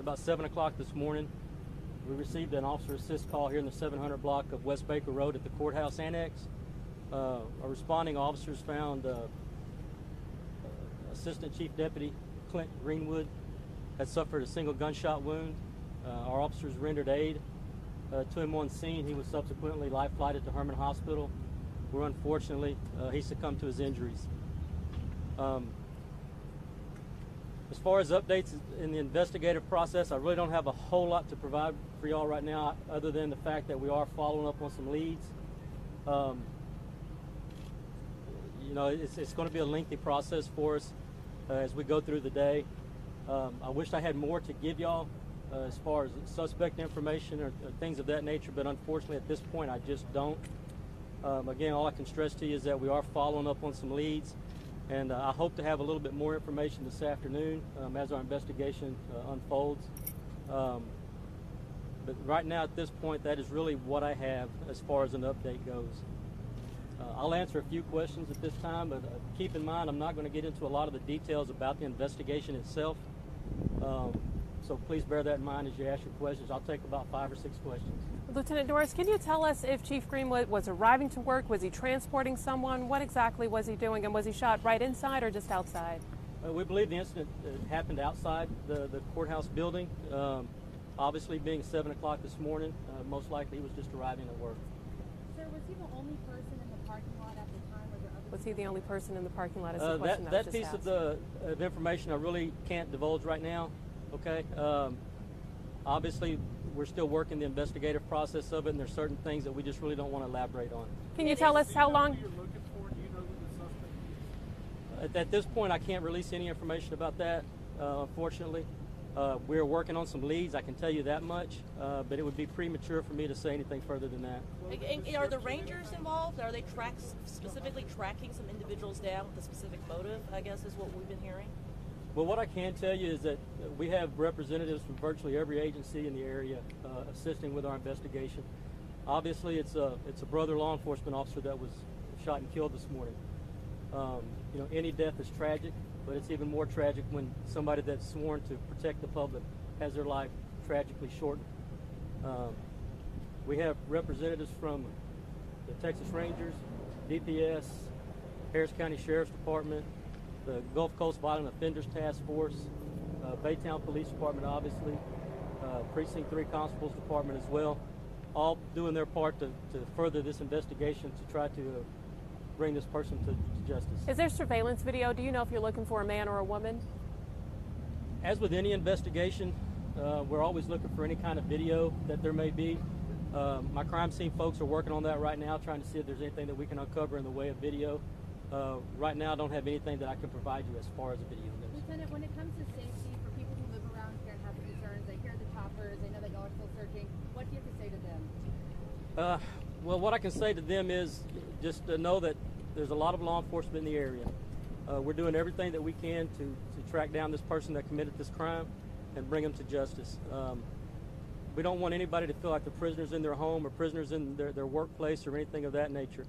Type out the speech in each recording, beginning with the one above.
about 7 o'clock this morning, we received an officer assist call here in the 700 block of West Baker Road at the courthouse annex. Our responding officers found Assistant Chief Deputy Clint Greenwood had suffered a single gunshot wound. Our officers rendered aid to him on scene. He was subsequently life flighted to Herman Hospital, where unfortunately he succumbed to his injuries. As far as updates in the investigative process, I really don't have a whole lot to provide for y'all right now, other than the fact that we are following up on some leads. You know, it's going to be a lengthy process for us as we go through the day. I wish I had more to give y'all as far as suspect information or things of that nature, but unfortunately at this point I just don't. Again, all I can stress to you is that we are following up on some leads, and I hope to have a little bit more information this afternoon as our investigation unfolds. But right now at this point, that is really what I have as far as an update goes. I'll answer a few questions at this time, but keep in mind I'm not going to get into a lot of the details about the investigation itself. So please bear that in mind as you ask your questions. I'll take about 5 or 6 questions. Lieutenant Norris, can you tell us if Chief Greenwood was arriving to work? Was he transporting someone? What exactly was he doing? And was he shot right inside or just outside? We believe the incident happened outside the courthouse building. Obviously, being 7 o'clock this morning, most likely he was just arriving at work. Sir, was he the only person in the parking lot at the time? Or Was he the only person in the parking lot? Is the question that piece of information I really can't divulge right now. Okay. Obviously, we're still working the investigative process of it, and there's certain things that we just really don't want to elaborate on. Can you tell us how long? At this point, I can't release any information about that, unfortunately. We're working on some leads, I can tell you that much, but it would be premature for me to say anything further than that. And are the Rangers involved? Are they specifically tracking some individuals down with a specific motive, I guess is what we've been hearing? Well, what I can tell you is that we have representatives from virtually every agency in the area assisting with our investigation. Obviously, it's a brother law enforcement officer that was shot and killed this morning. You know, any death is tragic, but it's even more tragic when somebody that's sworn to protect the public has their life tragically shortened. We have representatives from the Texas Rangers, DPS, Harris County Sheriff's Department, the Gulf Coast Violent Offenders Task Force, Baytown Police Department, obviously, Precinct 3 Constables Department as well, all doing their part to further this investigation to try to bring this person to justice. Is there surveillance video? Do you know if you're looking for a man or a woman? As with any investigation, we're always looking for any kind of video that there may be. My crime scene folks are working on that right now, trying to see if there's anything that we can uncover in the way of video. Right now, I don't have anything that I can provide you as far as a video goes. Lieutenant, when it comes to safety for people who live around here and have concerns, they hear the choppers, they know that y'all are still searching, what do you have to say to them? Well, what I can say to them is just to know that there's a lot of law enforcement in the area. We're doing everything that we can to track down this person that committed this crime and bring them to justice. We don't want anybody to feel like they're prisoners in their home or prisoners in their workplace or anything of that nature.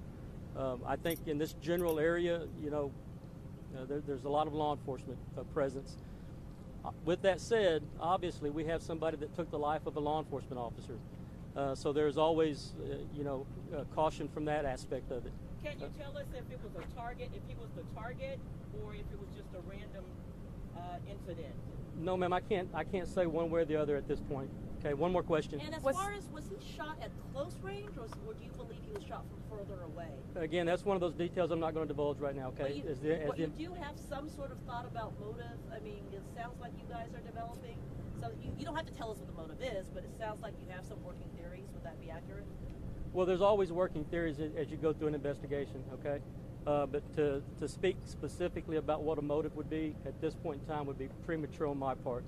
I think in this general area, you know, there's a lot of law enforcement presence. With that said, obviously we have somebody that took the life of a law enforcement officer. So there's always, you know, caution from that aspect of it. Can you tell us if it was a target, if he was the target, or if it was just a random incident? No, ma'am, I can't say one way or the other at this point. Okay, one more question. And as far as, was he shot at close range, or do you believe he was shot from further away? Again, that's one of those details I'm not going to divulge right now, okay? Well, you do have some sort of thought about motive. I mean, it sounds like you guys are developing. So you don't have to tell us what the motive is, but it sounds like you have some working theories. Would that be accurate? Well, there's always working theories as you go through an investigation, okay? But to speak specifically about what a motive would be at this point in time would be premature on my part.